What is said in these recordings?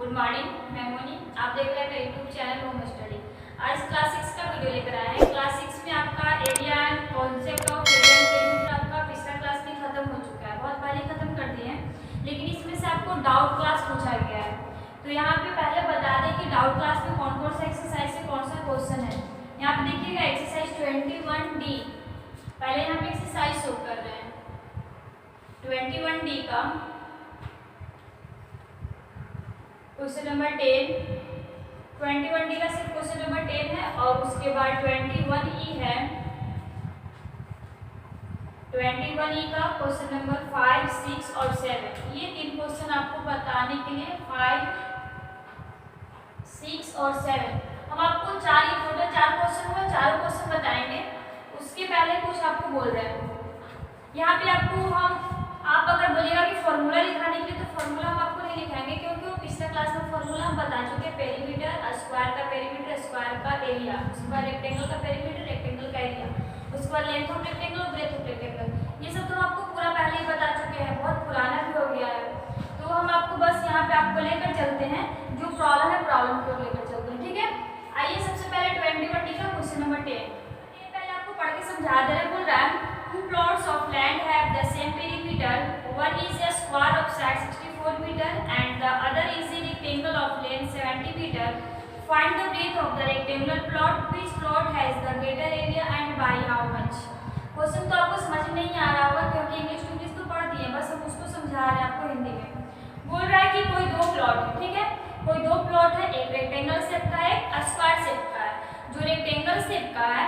Good morning, मैं मोनी। आप देख रहे हैं मेरे यूट्यूब चैनल होम स्टडी। आज क्लास 6 का वीडियो लेकर आए हैं। क्लास 6 में आपका area and concept of area and perimeter आपका पिछला क्लास में खत्म हो चुका है, बहुत पहले खत्म कर दिए हैं, लेकिन इसमें से आपको डाउट क्लास पूछा गया है। तो यहाँ पे पहले बता दें कि डाउट क्लास में कौन कौन सा एक्सरसाइज से कौन सा क्वेश्चन है। यहाँ पे देखिएगा एक्सरसाइज 21D। पहले यहाँ पे एक्सरसाइज शो कर रहे हैं 21D का क्वेश्चन नंबर 10। 21D का सिर्फ क्वेश्चन नंबर 10 है और उसके बाद 21E है। 21E का क्वेश्चन नंबर 5, 6 और 7। ये तीन क्वेश्चन आपको बताने के लिए 5, 6 और 7 हम आपको टोटल 4 क्वेश्चन हुए, चारों क्वेश्चन बताएंगे। उसके पहले कुछ आपको बोल रहे हैं यहाँ पे आप अगर बोलेगा कि फॉर्मूला लिखाने के लिए, तो फॉर्मूला हम आपको नहीं लिखाएंगे, क्योंकि वो पिछले क्लास में फॉर्मूला हम बता चुके हैं। पेरीमीटर, स्क्वायर का पेरीमीटर, स्क्वायर का एरिया, उसके बाद रेक्टेंगल का पेरीमीटर, रेक्टेंगल का एरिया, उसके बाद length of rectangle, breadth of rectangle, ये सब तो हम आपको पूरा पहले ही बता चुके हैं, बहुत पुराना भी हो गया है। तो हम आपको बस यहाँ पे आपको लेकर चलते हैं, जो प्रॉब्लम है प्रॉब्लम को लेकर चलते हैं, ठीक है। आइए सबसे पहले 21D का क्वेश्चन नंबर 10 पहले आपको पढ़ के समझा दे रहे। बोल रहा है two plots of land have the same perimeter. One is a square of side 64 meter and the other is a rectangle of length 70 meter. Find the breadth of the rectangular plot. Which plot has the greater area and by how much? Question तो आपको समझ नहीं आ रहा होगा, क्योंकि English तो पढ़ दिए, बस हम उसको समझा रहे हैं आपको हिंदी में। बोल रहा है कि कोई दो प्लॉट है, ठीक है, कोई दो प्लॉट है, एक रेक्टेंगल शेप का है, एक स्क्वायर शेप का है। जो रेक्टेंगल शेप का है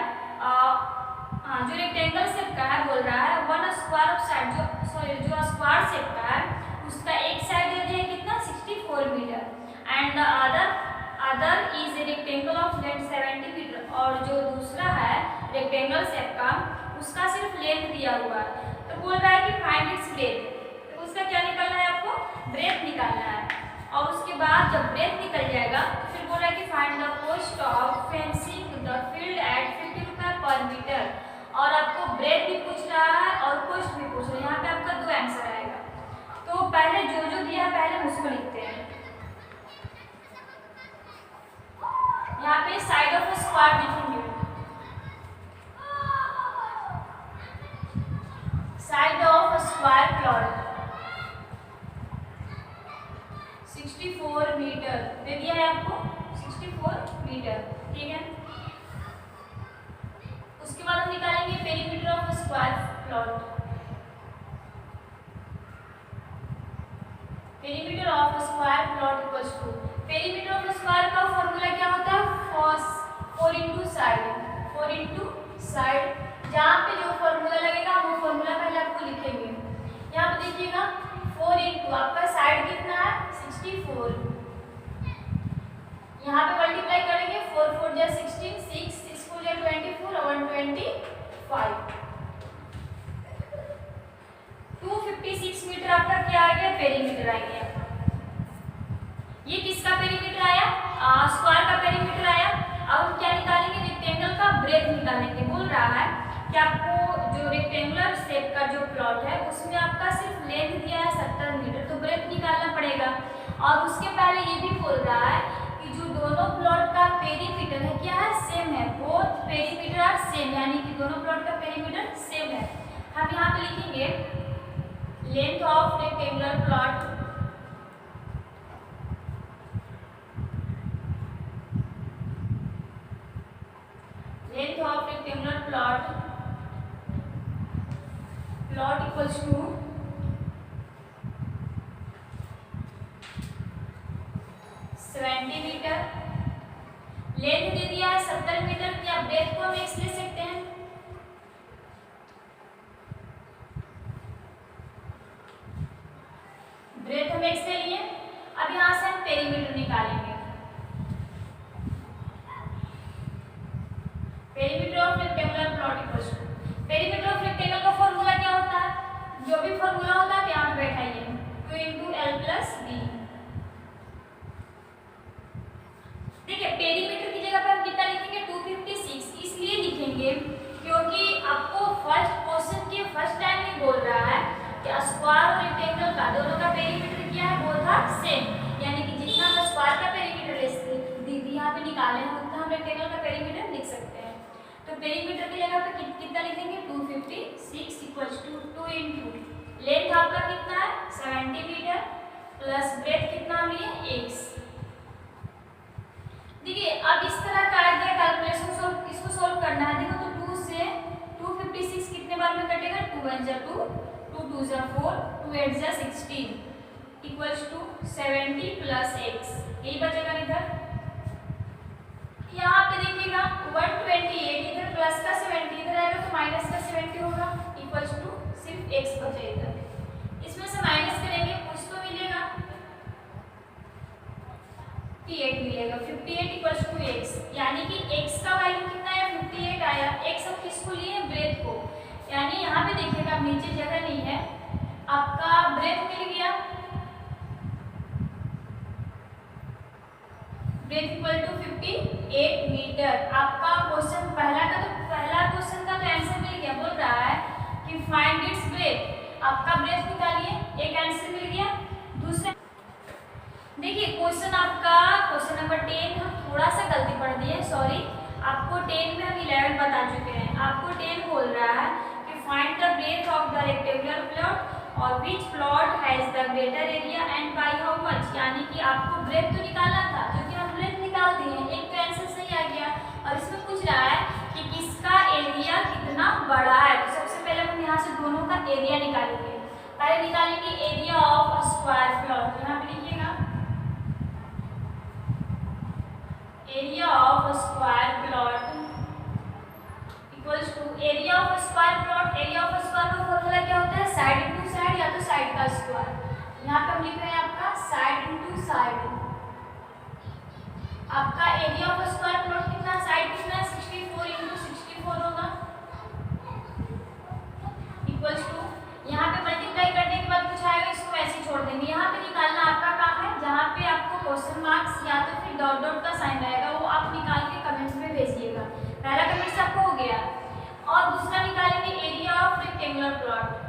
जो रेक्टेंगल शेप का है, बोल रहा है वन स्क्वायर ऑफ साइड, जो स्क्वायर शेप का है उसका एक साइड दे दिया कितना 64 metre and the other is a rectangle of length 70 metre, और जो दूसरा है रेक्टेंगल शेप का उसका सिर्फ लेंथ दिया हुआ है। तो बोल रहा है कि फाइंड इट्स ब्रेथ, तो उसका क्या निकालना है, आपको ब्रेथ निकालना है। और उसके बाद जब ब्रेथ निकल जाएगा तो फिर बोल रहा है कि find the cost of fencing the field at 50 रुपये पर मीटर, और आपको ब्रेथ भी पूछ रहा है और कॉस्ट भी पूछ रहा है। यहाँ पे आपका दो आंसर आएगा। तो पहले जो दिया पहले उसको लिखते हैं। यहाँ पे साइड ऑफ स्क्वायर लिखेंगे, side of square plot 64 metre दे दिया है आपको, 64 मीटर, ठीक है। उसके बाद हम निकालेंगे perimeter of square plot. Perimeter of square plot equals to, perimeter of square का फॉर्मूला क्या होता है, 4 इंटू साइड, 4 इंटू साइड। जहाँ पे जो फॉर्मूला लगेगा वो फॉर्मूला पहले आपको लिखेंगे। यहाँ पे देखिएगा 4 इंटू आपका साइड कितना है 64, यहाँ पे मल्टीप्लाई करेंगे 4 4 जा 16, 6 6 4 जा 24 और 125, 256 मीटर आपका क्या आ गया, पेरीमीटर आ गया। ये किसका पेरीमीटर आया, स्क्वायर का पेरीमीटर आया। अब हम क्या निकालेंगे, रेक्टेंगल का ब्रेथ निकालेंगे। बोल रहा है कि आपको जो रेक्टेंगुलर शेप का जो प्लॉट है उसमें आपका सिर्फ लेंथ दिया है 70 मीटर, तो ब्रेथ निकालना पड़ेगा। और उसके पहले ये भी बोल रहा है कि जो दोनों प्लॉट का पेरीमीटर है क्या है, सेम है, बोथ पेरीमीटर आर सेम, यानी कि दोनों प्लॉट का पेरीमीटर सेम है। हम यहाँ पे लिखेंगे length of rectangular plot plot equals to 70 metre, length दे दिया है 70 मीटर, या ब्रेथ को हम x ले सकते हैं, ब्रेथ हम x ले लिए। अब यहाँ से हम पेरीमीटर निकालेंगे। Perimeter of rectangular plot equals to, perimeter of rectangle का फॉर्मूला क्या होता है, जो भी फॉर्मूला होता है यहाँ पे बैठाइए, 2 इंटू एल प्लस बी। देखिए पेरीमीटर की जगह पर हम कितना लिखेंगे, 256, इसलिए लिखेंगे क्योंकि आपको फर्स्ट क्वेश्चन के फर्स्ट टाइम ही बोल रहा है कि स्क्वायर और रेक्टेंगल का दोनों का पेरीमीटर क्या है, वो था सेम, यानी कि जितना पेरीमीटर की जगह पे कितना लिखेंगे 256 इक्वल्स टू 2 इंटू लेंथ आपका कितना है 70 मीटर प्लस ब्रेथ कितना हम लिए x। देखिए अब इस तरह का आ गया कैलकुलेशन इसको सोल्व करना है। देखो तो 2 से 256 कितने बार में कटेगा 2 1 जा 2 2 2 जा 4 2 8 जा 16 इक्वल्स टू 70 प्लस x। यही बचेगा इधर। यहाँ पे देखिएगा 128 इधर प्लस का 70 इधर आएगा तो माइनस का 70 होगा इक्वल्स टू सिर्फ x बचेगा। इसमें से माइनस करेंगे कुछ तो मिलेगा 58 मिलेगा 58 इक्वल्स टू x। यानी कि x का वैल्यू कितना है 58 आया। x अब किसको लिए ब्रेथ को, यानी यहाँ पे देखिएगा नीचे जगह नहीं है आपका ब्रेथ मिल गया। Breadth equal to 58 metre. आपका क्वेश्चन पहला क्वेश्चन का तो आंसर मिल गया। बोल रहा है कि फाइंड इट्स ब्रेथ, आपका ब्रेथ निकालिए, एक आंसर मिल गया। दूसरा देखिए क्वेश्चन आपका क्वेश्चन नंबर 10 हम थोड़ा सा गलती पढ़ दिए, सॉरी। आपको 10 में हम 11 बता चुके हैं। आपको 10 बोल रहा है कि find the breadth of the rectangular plot और which plot has the greater area and by how much. यानी कि आपको ब्रेथ तो निकालना था, जो कि हम ब्रेथ निकाल दिए, एक तो आंसर सही आ गया। और इसमें पूछ रहा है कि किसका एरिया कितना बड़ा है। तो सबसे पहले हम यहाँ से दोनों का एरिया निकालेंगे। पहले निकालेंगे area of a square plot. यहाँ पे लिखिएगा area of a square plot equals to area of square plot. Area of square का फॉर्मूला क्या होता है साइड इनटू साइड या तो साइड का स्क्वायर। यहाँ पे हम लिख रहे हैं आपका साइड इनटू साइड। आपका एरिया ऑफ स्क्वायर प्लॉट कितना साइड कितना 64 इनटू 64 होगा इक्वल्स टू यहाँ पे मल्टीप्लाई करने के बाद कुछ आएगा इसको ऐसे छोड़ देंगे। यहाँ पे निकालना आपका काम है। जहाँ पे आपको क्वेश्चन मार्क्स या तो फिर डॉट डॉट का साइन रहेगा वो आप निकाल के कमेंट्स में भेजिएगा। पहला कमेंट्स आपको हो गया। और दूसरा निकालेंगे area of rectangular plot.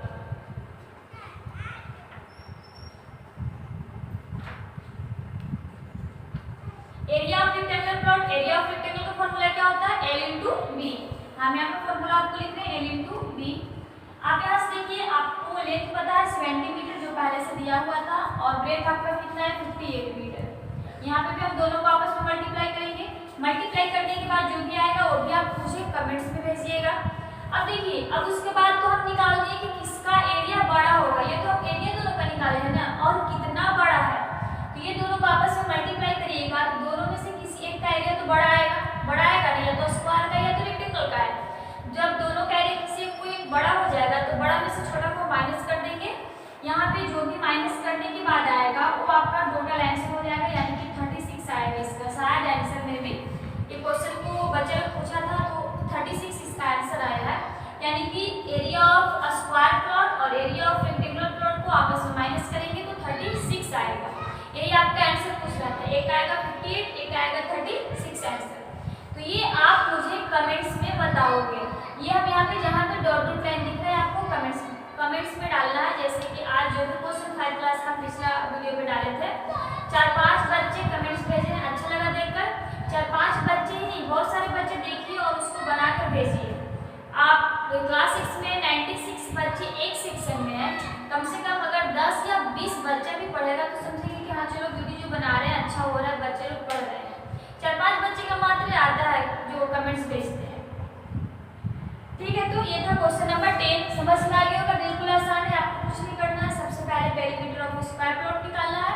Area of rectangular plot, area of rectangle का फॉर्मूला क्या होता है L इंटू बी। हम यहाँ पे फॉर्मूला आपको लिख रहे हैं L इंटू बी। आप यहाँ से देखिए आपको लेंथ पता है 70 मीटर जो पहले से दिया हुआ था और ब्रेथ आपका कितना है 58 मीटर। यहाँ पे भी हम दोनों को आपस में मल्टीप्लाई करेंगे। मल्टीप्लाई करने के बाद जो भी आएगा वो भी आप मुझे कमेंट्स में भेजिएगा। अब देखिए अब उसके बाद तो हम निकाल दिए कि किसका एरिया बड़ा होगा। ये तो हम एरिया दोनों का निकाले हैं ना, और कितना बड़ा है तो ये दोनों को आपस में मल्टीप्लाई करिएगा तो दोनों में से किसी एक का एरिया तो बड़ा आएगा नहीं, या तो स्क्वायर का या तो रेक्टेंगल का है। जब दोनों का एरिया किसी एक कोई बड़ा हो जाएगा तो बड़ा में से छोटा को माइनस कर देंगे। यहाँ पे जो भी माइनस करने के बाद आएगा वो आपका टोटल आंसर हो जाएगा, यानी कि 36 आएगा इसका। शायद आंसर में भी ये क्वेश्चन को बच्चे लोग पूछा था तो 36 इसका आंसर आया है। यानी कि area of a square plot और एरिया ऑफ रेक्टेंगुलर प्लॉट को आपस में माइनस करेंगे तो 36 आएगा। यही आपका आंसर पूछ रहा था। एक आएगा 58, एक आएगा 36 आंसर। तो ये आप मुझे कमेंट्स में बताओगे। ये हम यहाँ पे जहाँ पे डॉट डॉट लाइन दिख रहा है आपको कमेंट्स में डालना है। जैसे कि आज जो भी क्वेश्चन 5 क्लास का पिछला वीडियो में डाले थे 4-5 बच्चे कमेंट्स भेजे, अच्छा लगा देखकर। 4-5 बच्चे ही नहीं बहुत सारे बच्चे देखिए और उसको बनाकर भेजिए। आप क्लास 6 में 96 बच्चे एक सेक्शन में है, कम से कम अगर 10 या 20 बच्चा भी पढ़ेगा तो समझिए कि हाँ चलो वीडियो जो बना रहे हैं अच्छा हो रहा है, बच्चे लोग पढ़ रहे हैं। 4-5 बच्चे का मात्र आता है जो कमेंट्स भेजते हैं। ठीक है, तो ये था क्वेश्चन नंबर 10। समझ में आ गया होगा, बिल्कुल आसान है, आपको कुछ नहीं करना है। सबसे पहले पेरीमीटर ऑफ स्क्वायर प्लॉट निकालना है,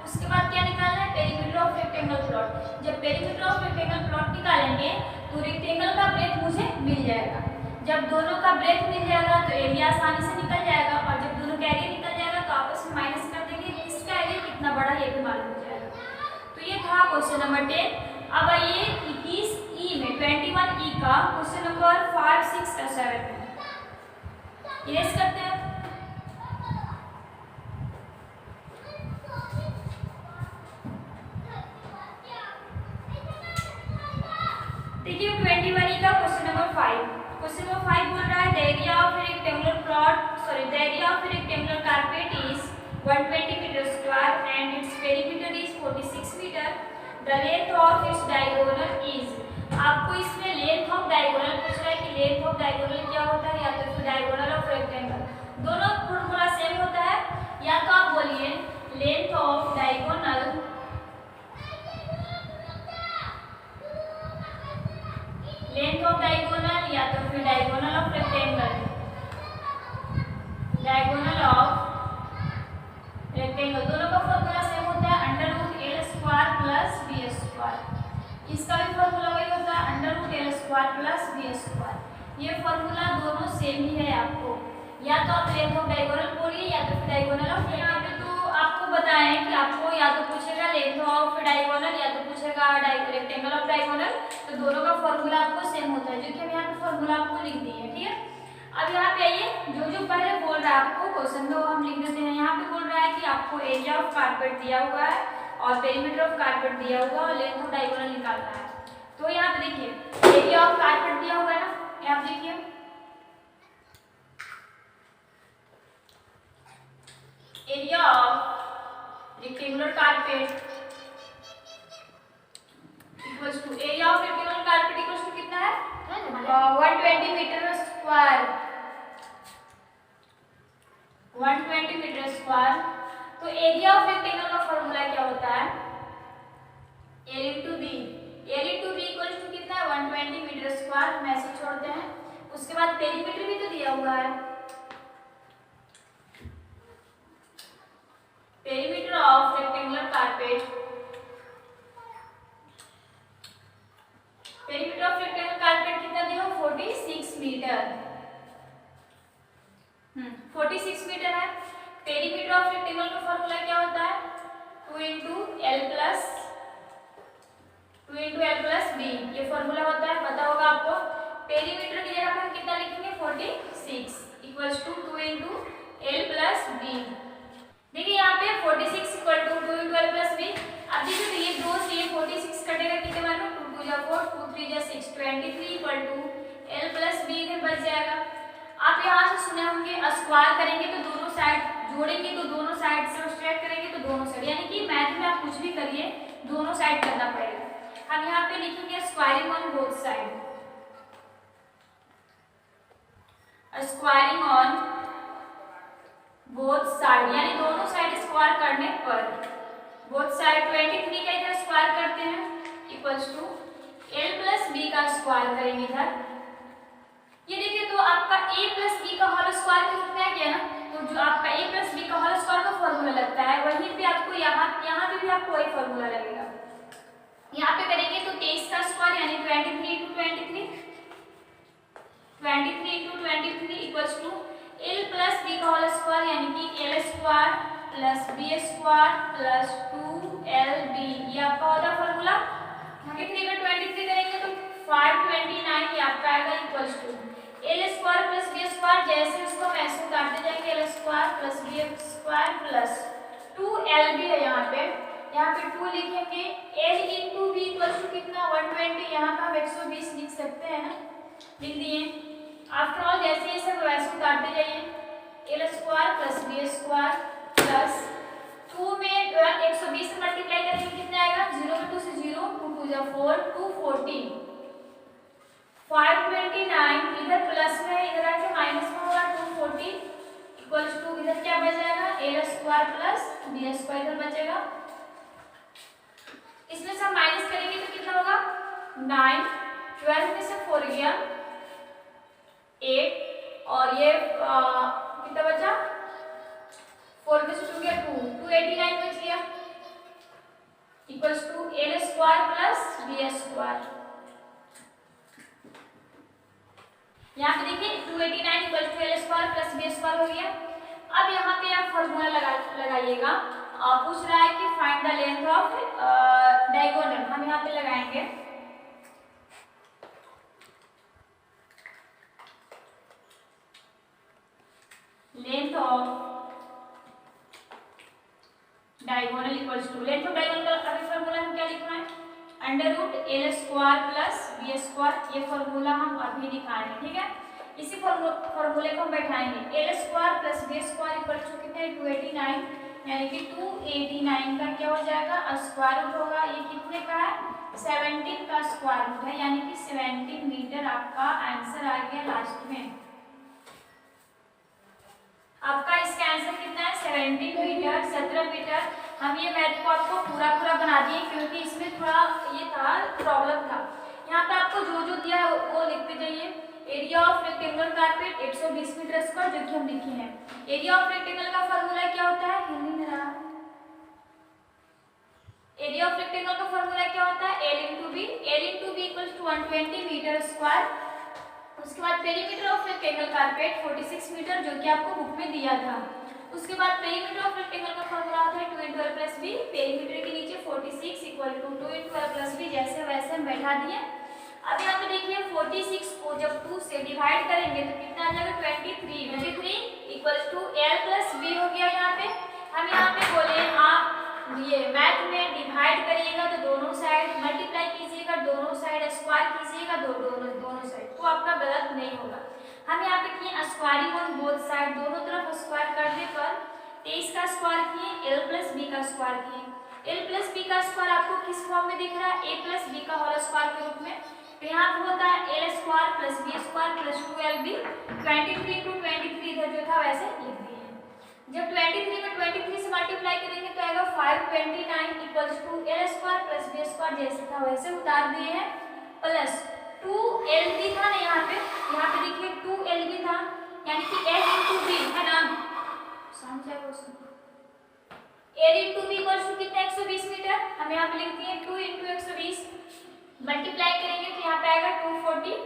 उसके बाद क्या निकालना है पेरीमीटर ऑफ रेक्टेंगल प्लॉट। जब पेरीमीटर ऑफ रेक्टेंगल प्लॉट निकालेंगे तो रेक्टेंगल का ब्रेथ मुझे मिल जाएगा। जब दोनों का ब्रेथ मिल जाएगा तो एरिया आसानी से निकल जाएगा, और जब दोनों का एरिया निकल जाएगा तो आपस में माइनस कर देंगे, इसका एरिया कितना बड़ा ये भी मालूम हो जाएगा। तो ये था क्वेश्चन नंबर 10। अब आइए 21E में 21E का क्वेश्चन नंबर 5, 6 और 7 में इरेज करते हैं। देखिए 21E का क्वेश्चन नंबर 5। क्वेश्चन नंबर 5 बोल रहा है the area of a rectangular the area of a rectangular carpet is 120 metre square and its perimeter is 46 metre. The length of its diagonal is। आपको इसमें length of diagonal पूछ रहा है कि length of diagonal क्या होता है, या तो फिर डायगोनल ऑफ रेक्टेंगल, दोनों फॉर्मूला सेम होता है। या तो आप बोलिए लेंथ ऑफ डायगोनल या तो फिर diagonal of rectangle, diagonal of rectangle, दोनों का फॉर्मूला सेम होता है √l² प्लस b²। इसका भी फॉर्मूला वही होता है √l² प्लस b²। ये फॉर्मूला दोनों सेम ही है आपको। या तो आप लेंथ ऑफ डायगोनल बोलिए या तो फिर डायगोनल ऑफ रेक्टेंगल। तो आपको बताएं कि आपको या तो पूछेगा लेंथ ऑफ डायगोनल या तो पूछेगा रेक्टेंगल ऑफ डायगोनल, तो दोनों का फॉर्मूला आपको सेम होता है, जो कि हम यहाँ पे फॉर्मूला आपको लिख दिए हैं। ठीक है, अब यहाँ पे आइए, जो पहले बोल रहा है आपको क्वेश्चन में वो हम लिख देते हैं। यहाँ पे बोल रहा है कि आपको एरिया ऑफ कारपेट दिया हुआ है और पेरीमीटर ऑफ कारपेट दिया हुआ है और लेंथ ऑफ डायगोनल निकालना है। तो यहाँ पे देखिए एरिया ऑफ कारपेट दिया हुआ है ना, यहाँ पे देखिए area of rectangular carpet equals to area of rectangular carpet equals to कितना है 120 मीटर स्क्वायर, 120 मीटर स्क्वायर। तो एरिया ऑफ रेक्टेंगल का फॉर्मूला क्या होता है L into B, L into B equals to कितना है 120 मीटर स्क्वायर। हम ऐसे छोड़ते हैं। उसके बाद पेरीमीटर भी तो दिया हुआ है, perimeter of rectangular carpet, perimeter of rectangular carpet कितना दिया 46 मीटर, 46 मीटर है। पेरीमीटर ऑफ रेक्टेंगल का फॉर्मूला क्या होता है 2 into L plus B, ये फॉर्मूला होता है, पता होगा आपको। पेरीमीटर की जगह पर कितना लिखेंगे 46 equals to 2 into L plus B। देखिए यहाँ पे 46 equal to 2 into L plus B। अब देखिए तो ये 2 से ये 46 कटेगा कितने बार में 2 2 जा 4 2 3 जा 6 23 equal to L plus B इधर बच जाएगा। आप यहाँ से सुने होंगे स्क्वायर करेंगे तो दोनों साइड जोड़ेंगे तो दोनों साइड से सब्ट्रैक्ट करेंगे तो दोनों साइड, यानी कि मैथ में आप कुछ भी करिए दोनों साइड करना पड़ेगा। हम यहाँ पे लिखेंगे squaring on both side, squaring on both side, यानी दोनों साइड स्क्वायर करने पर बोथ साइड 23 का इधर स्क्वायर करते हैं equals to L plus B का स्क्वायर करेंगे इधर। ये देखिए तो आपका a plus b का होल स्क्वायर का कितना है क्या ना, तो जो आपका a plus b का होल स्क्वायर का फॉर्मूला लगता है वहीं पे आपको यहाँ पे भी आपको वही फॉर्मूला लगेगा। यहाँ पे करेंगे तो 23 का स्क्वायर यानी 23 into 23 equals to L plus b का होल स्क्वायर यानी कि L square plus b square plus 2LB, ये आपका होता है फॉर्मूला। कितने का 23 करेंगे तो 529 ये आपका आएगा equals to L square plus b square, जैसे उसको हम ऐसे काटते जाएंगे L square plus b square plus 2LB है यहाँ पे 2 लिखेंगे। L into b equals to कितना 120, यहाँ का हम 120 लिख सकते हैं ना, लिख दिए। आफ्टर ऑल जैसे ये सब वैसे काटते जाइए L square plus b square plus 2 में 120 से मल्टीप्लाई करेंगे कितना आएगा 0 में 2 से 0 2 2 जा 4 240 529 इधर प्लस में इधर आके माइनस में होगा 240 इक्वल्स टू इधर क्या बच जाएगा L square plus b square इधर बचेगा। इसमें से माइनस करेंगे तो कितना होगा 9, 12 में से 4 गया 8 और ये कितना बचा 4 में से 2 गया 2 289 बच गया equals to L square plus b square. यहाँ पे देखिए 289 equal to L square plus b square हो गया। अब यहाँ पे आप फॉर्मूला लगाइएगा, पूछ रहा है कि find the length of diagonal, हम यहाँ पे लगाएंगे length of diagonal equals to length of diagonal का अभी फॉर्मूला हम क्या लिखना है √L square plus b square, ये फॉर्मूला हम अभी दिखाएंगे। ठीक है, इसी फॉर्मूले को हम बैठाएंगे L square plus b square equal to कितना है 289 यानी कि 289 का क्या हो जाएगा स्क्वायर रूट होगा। ये कितने का है 17 का स्क्वायर रूट है, यानी कि 17 मीटर आपका आंसर आ गया लास्ट में। आपका इसका आंसर कितना है 17 मीटर 17 मीटर। हम ये मैथ को आपको पूरा बना दिए क्योंकि इसमें थोड़ा ये था प्रॉब्लम था। यहाँ पे आपको जो दिया है वो लिखते जाइए। Area of rectangular carpet 120 metre square, जो कि हम लिखे हैं। एरिया ऑफ रेक्टेंगल का फॉर्मूला क्या होता है, हिंदी में रहा। एरिया ऑफ रेक्टेंगल का फॉर्मूला क्या होता है L into B. L into B equals to 120 metre square. उसके बाद perimeter of rectangle carpet 46 metre, जो कि आपको बुक में दिया था। उसके बाद पेरीमीटर ऑफ रेक्टेंगल का फॉर्मूला होता है 2 into L plus B. Perimeter के नीचे 46 equal to 2 into L plus B, जैसे वैसे हम बैठा दिए। अब यहाँ पे देखिए 46 को जब 2 से डिवाइड करेंगे तो कितना आ जाएगा 23 equal to L plus B हो गया। यहाँ पे हम यहाँ पे बोले आप ये मैथ में डिवाइड करिएगा तो दोनों साइड मल्टीप्लाई कीजिएगा, दोनों साइड स्क्वायर कीजिएगा, दोनों साइड, तो आपका गलत नहीं होगा। हम यहाँ पे किए स्क्वायरिंग ऑन बोथ साइड, दोनों तरफ स्क्वायर करने पर 23 का स्क्वायर किए, एल प्लस बी का स्क्वायर किए। एल प्लस बी का स्क्वायर आपको किस फॉर्म में दिख रहा है ए प्लस बी का होल स्क्वायर के रूप में। तो यहाँ पे होता है L square plus B square plus 2lb। 23 to 23 इधर जो था वैसे लिख दिए। जब 23 में 23 से मल्टीप्लाई करेंगे तो आएगा 529 equals to L square plus B square, जैसे था वैसे उतार दिए हैं, प्लस 2lb था ना यहाँ पे देखिए 2lb था, यानी कि l इंटू बी है ना, l into B equals to कितना 120 मीटर। हम यहाँ पे लिखते हैं 2 इंटू 120, मल्टीप्लाई करेंगे तो यहाँ पे आएगा 240,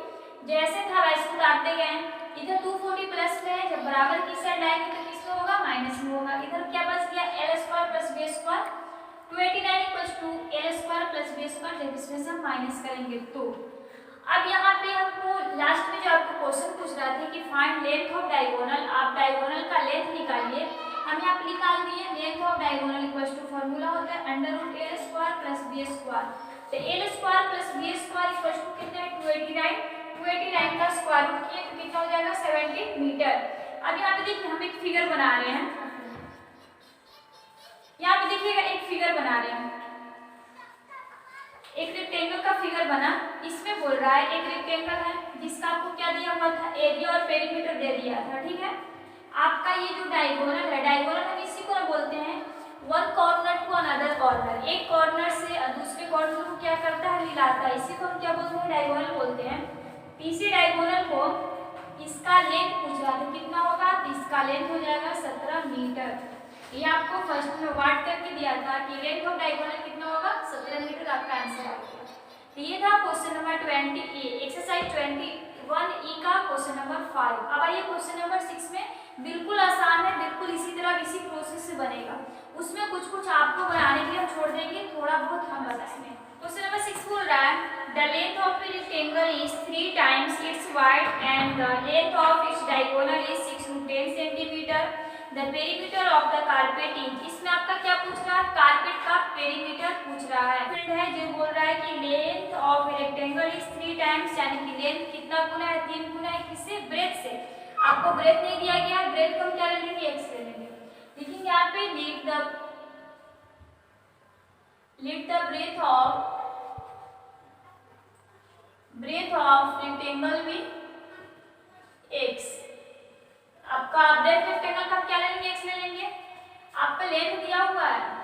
जैसे था वैसे उतारते गए। इधर 240 प्लस में है, जब बराबर की साइड आएंगे तो किस में होगा माइनस में होगा। इधर क्या बच गया L square plus B square 289 equals to L square plus B square, जब इसमें से हम माइनस करेंगे तो अब यहाँ पे हमको लास्ट में जो आपको क्वेश्चन पूछ रहा था कि फाइंड लेंथ ऑफ डायगोनल, आप डायगोनल का लेंथ निकालिए। हम यहाँ पे निकाल दिए length of diagonal equals to formula होता है under root L square plus B square. तो L square plus B square equals to कितना है 289 का स्क्वायर रूट किए तो कितना हो जाएगा 70 मीटर। अब यहाँ पे देखिए हम एक फिगर बना रहे हैं, यहाँ पे देखिएगा एक फिगर बना रहे हैं, एक रेक्टेंगल का फिगर बना। इसमें बोल रहा है एक रेक्टेंगल है जिसका आपको क्या दिया हुआ था एरिया और पेरीमीटर दे दिया था, ठीक है। आपका ये जो डायगोनल है, डायगोनल हम इसी को बोलते हैं one corner to another corner, एक कॉर्नर से दूसरे कॉर्नर को क्या करता है मिलाता है, इसी को हम क्या बोलते हैं डायगोनल बोलते हैं। इसी डायगोनल को इसका लेंथ पूछ रहा था कितना होगा, तो इसका लेंथ हो जाएगा 17 मीटर। ये आपको फर्स्ट में वाट करके दिया था कि लेंथ ऑफ डायगोनल कितना होगा 17 मीटर, आपका आंसर आ गया। तो ये था क्वेश्चन नंबर 20 एक्सरसाइज 21 का क्वेश्चन नंबर 5। अब आइए क्वेश्चन नंबर 6 में, बिल्कुल आसान है, बिल्कुल इसी तरह इसी प्रोसेस से बनेगा। उसमें कुछ आपको बनाने के लिए हम छोड़ देंगे, थोड़ा बहुत हम बताएंगे। क्वेश्चन नंबर 6 बोल रहा है the length of a rectangle is 3 times it's wide and the length of its diagonal is 6 to 10 centimetre. The perimeter of the carpet is, इसमें आपका क्या पूछ रहा है कारपेट का पेरीमीटर पूछ रहा है जो बोल रहा है कि length of a rectangle is 3 times, यानी कि लेंथ कितना गुना है 3 गुना है, किससे ब्रेथ से। आपको ब्रेथ नहीं दिया गया, ब्रेथ को हम क्या ले लेंगे x ले लेंगे। लेकिन यहाँ पे लीट द ब्रेथ ऑफ रेक्टेंगल में x, आपका ब्रेथ रेक्टेंगल का क्या ले लेंगे x ले लेंगे। आपका लेंथ दिया हुआ है,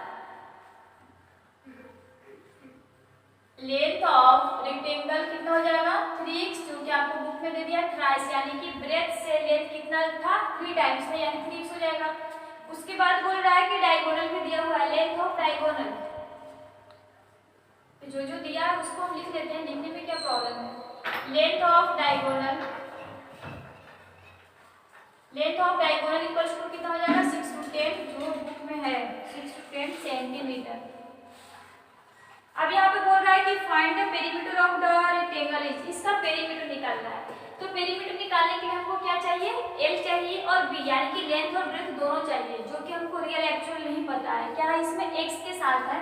लेंथ ऑफ रेक्टेंगल कितना हो जाएगा 3x, जो कि आपको बुक में दे दिया थ्राइस, यानी कि ब्रेथ से लेंथ कितना था 3 टाइम्स में, यानी 3x हो जाएगा। उसके बाद बोल रहा है कि डायगोनल में दिया हुआ है लेंथ ऑफ डायगोनल, जो दिया है उसको हम लिख लेते हैं, लिखने में क्या प्रॉब्लम है। Length of diagonal equals to कितना हो जाएगा 6 to 10, जो बुक में है 6 to 10 सेंटीमीटर। अब यहाँ पे बोल रहा है कि find the perimeter of the rectangle is, इसका पेरीमीटर निकालना है। तो पेरीमीटर निकालने के लिए हमको क्या चाहिए L चाहिए और B, यानी कि लेंथ और ब्रेथ दोनों चाहिए, जो कि हमको रियल एक्चुअल नहीं पता है। क्या है इसमें x के साथ है,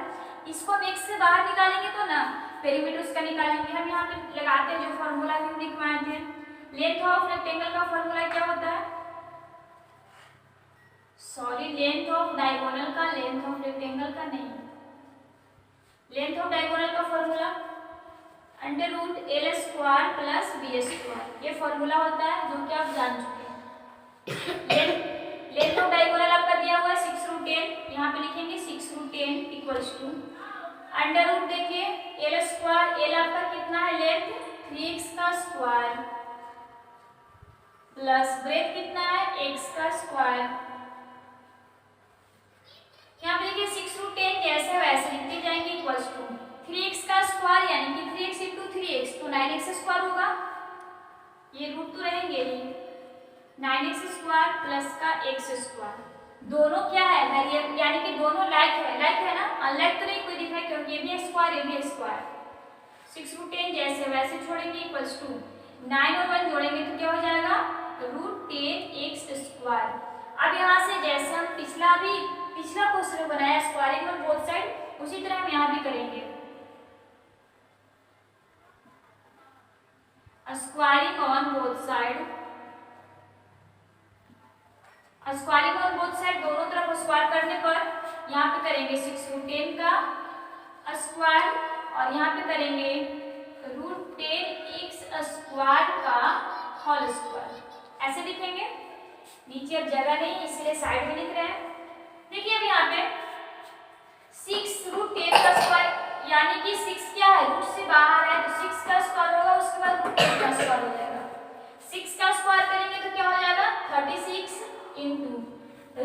इसको हम x से बाहर निकालेंगे तो ना पेरीमीटर उसका निकालेंगे। हम यहाँ पे लगाते हैं जो फॉर्मूला हम लिखवाए थे, लेंथ ऑफ रेक्टेंगल का फॉर्मूला क्या होता है सॉरी, लेंथ ऑफ डायगोनल का लेंथ ऑफ रेक्टेंगल का नहीं, लेंथ ऑफ डायगोनल का formula under root L square plus B square, ये फॉर्मूला होता है जो कि आप जान चुके हैं। लेंथ ऑफ डायगोनल आपका दिया हुआ है 6 रूट 10, यहाँ पे लिखेंगे 6 root 10 equals to under root, देखिए एल स्क्वायर, एल आपका कितना है लेंथ 3x का स्क्वायर प्लस ब्रेथ कितना है x का स्क्वायर। यहाँ पे देखिए 6 रूट 10 जैसे वैसे लिखते जाएंगे इक्वल्स टू 3x का स्क्वायर यानी कि 3x इंटू 3x तो 9x स्क्वायर होगा, ये रूट तो रहेंगे ही, 9x स्क्वायर प्लस का x स्क्वायर, दोनों क्या है वेरिएबल यानी कि दोनों लाइक है ना, अनलाइक तो नहीं कोई दिख रहा है क्योंकि ये भी स्क्वायर ये भी स्क्वायर। 6 रूट 10 जैसे वैसे छोड़ेंगे इक्वल्स टू 9 और 1 जोड़ेंगे तो क्या हो जाएगा रूट 10x स्क्वायर। अब यहाँ से जैसे हम पिछला क्वेश्चन बनाया स्क्वायरिंग ऑन बोथ साइड, उसी तरह हम यहाँ भी करेंगे squaring on both side, squaring on both side दोनों तरफ स्क्वायर करने पर यहाँ पे करेंगे 6 रूट 10 का स्क्वायर और यहाँ पे करेंगे रूट 10x स्क्वायर का होल स्क्वायर, ऐसे लिखेंगे। नीचे अब जगह नहीं इसलिए साइड में लिख रहे हैं। देखिए अब यहाँ पे 6 रूट 10 का स्क्वायर यानी कि 6 क्या है रूट से बाहर है तो 6 का स्क्वायर होगा, उसके बाद रूट 10 का स्क्वायर हो जाएगा। 6 का स्क्वायर करेंगे तो क्या हो जाएगा 36 इंटू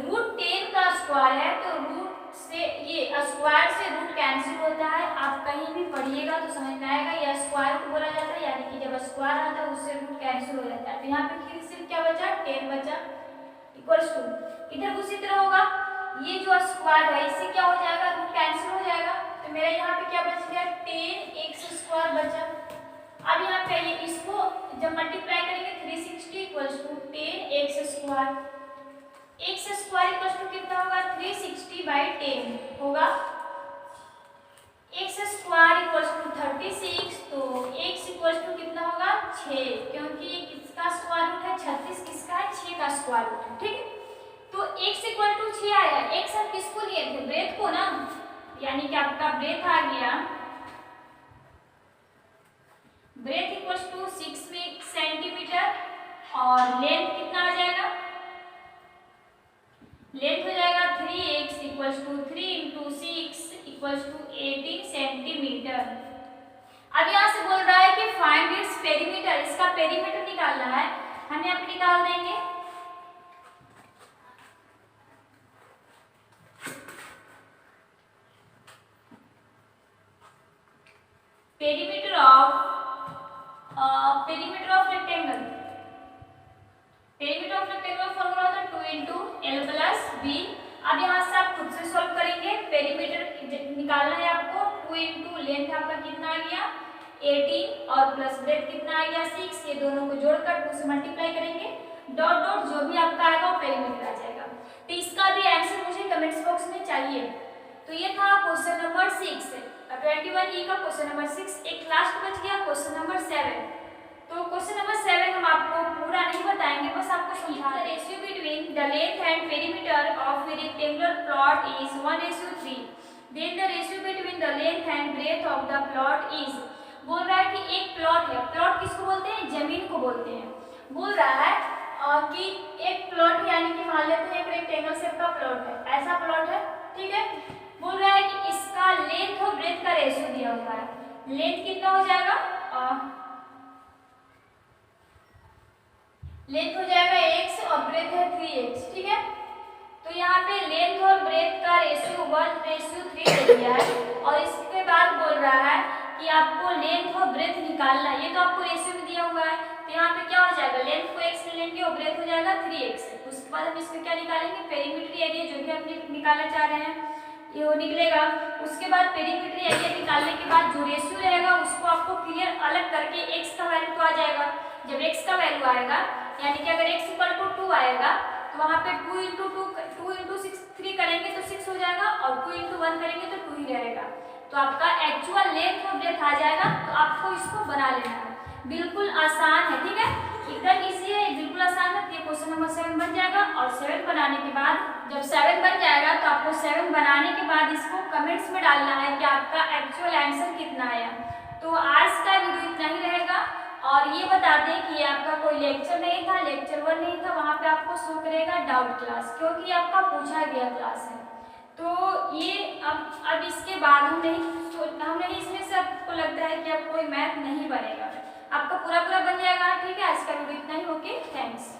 रूट 10 का स्क्वायर है तो रूट से ये स्क्वायर से रूट कैंसिल होता है, आप कहीं भी पढ़िएगा तो समझ में आएगा, यह स्क्वायर को बोला जाता है यानी कि जब स्क्वायर आता है उससे रूट कैंसिल हो जाता है। तो यहाँ पे फिर सिर्फ क्या बचा 10 बचा इक्वल्स टू, इधर उसी तरह होगा, ये जो स्क्वायर है इससे क्या हो जाएगा रूट कैंसिल हो जाएगा, तो मेरा यहाँ पे क्या बच गया 10x स्क्वायर बचा। अब यहाँ पे ये इसको जब मल्टीप्लाई करेंगे 360 equals to 10x square, x square equals to कितना होगा 360/10 होगा, x स्क्वायर इक्वल्स टू 36 तो x इक्वल्स टू कितना होगा 6, क्योंकि ये किसका स्क्वायर रूट है 36 किसका है 6 का स्क्वायर रूट है, ठीक है। तो x इक्वल टू 6 आया, x हम किसको लिए थे ब्रेथ को ना, यानी कि आपका ब्रेथ आ गया, ब्रेथ इक्वल्स टू 6 सेंटीमीटर और लेंथ कितना आ जाएगा, लेंथ हो जाएगा 3x equals to 3 into 6 equals to 18 centimetre. अब यहाँ से बोल रहा है कि फाइंड इट्स पेरीमीटर, इसका पेरीमीटर निकालना है, हम यहाँ पे निकाल देंगे perimeter of rectangle, perimeter of rectangle formula होता है 2 इंटू एल प्लस बी। अब यहाँ से आप खुद से सॉल्व करेंगे, पेरीमीटर निकालना है आपको, 2 इंटू लेंथ आपका कितना आ गया 18 और प्लस ब्रेथ कितना आ गया 6, ये दोनों को जोड़कर 2 से मल्टीप्लाई करेंगे, डॉट डॉट जो भी आपका आएगा वो पेरीमीटर आ जाएगा। तो इसका भी आंसर मुझे कमेंट्स बॉक्स में चाहिए। तो ये था क्वेश्चन नंबर 6 21 का क्वेश्चन नंबर 6, एक लास्ट बच गया क्वेश्चन नंबर 7। तो क्वेश्चन नंबर 7 हम आपको पूरा नहीं बताएंगे, बस आपको समझा दें। Ratio between the length and perimeter of a rectangular plot is 1:3, then the ratio between the length and breadth of the plot is, बोल रहा है कि एक प्लॉट है, प्लॉट किसको बोलते हैं जमीन को बोलते हैं, बोल रहा है कि एक प्लॉट यानी कि मान लेते हैं एक रेक्टेंगल शेप का प्लॉट है, ऐसा प्लॉट है, ठीक है। बोल रहा है कि इसका लेंथ और ब्रेथ का रेशियो दिया हुआ है, लेंथ कितना हो जाएगा लेंथ हो जाएगा x और ब्रेथ है 3x, ठीक है। तो यहाँ पे लेंथ और ब्रेथ का रेशियो 1:3 दे दिया है और इसके बाद बोल रहा है कि आपको लेंथ और ब्रेथ निकालना है, ये तो आपको रेशियो में दिया हुआ है, तो यहाँ पे क्या हो जाएगा लेंथ को x ले लेंगे और ब्रेथ हो जाएगा 3x। उसके बाद हम इसमें क्या निकालेंगे पेरीमीटर एरिया, जो भी हम निकालना चाह रहे हैं ये वो निकलेगा। उसके बाद पेरीमीटर एरिया निकालने के बाद जो रेशियो रहेगा उसको आपको क्लियर अलग करके x का वैल्यू तो आ जाएगा, जब x का वैल्यू आएगा यानी कि अगर x इक्वल टू 2 आएगा तो वहाँ पे 2 इंटू 3 करेंगे तो 6 हो जाएगा और 2 इंटू 1 करेंगे तो 2 ही रहेगा, तो आपका एक्चुअल लेंथ और ब्रेथ आ जाएगा। तो आपको इसको बना लेना है, बिल्कुल आसान है, ठीक है। एकदम इजी है, बिल्कुल आसान है। ये क्वेश्चन नंबर 7 बन जाएगा। और 7 बनाने के बाद, जब 7 बन जाएगा तो आपको 7 बनाने के बाद इसको कमेंट्स में डालना है कि आपका एक्चुअल आंसर कितना आया। तो आज का वीडियो इतना ही रहेगा। और ये बता दें कि आपका कोई लेक्चर नहीं था, लेक्चर 1 नहीं था, वहाँ पे आपको शो करेगा डाउट क्लास, क्योंकि आपका पूछा गया क्लास है। तो ये अब इसके बाद हम नहीं इसमें से आपको लगता है कि अब कोई मैथ नहीं बनेगा, आपका पूरा बन जाएगा। ठीक है, आज का वीडियो इतना ही। Okay, thanks.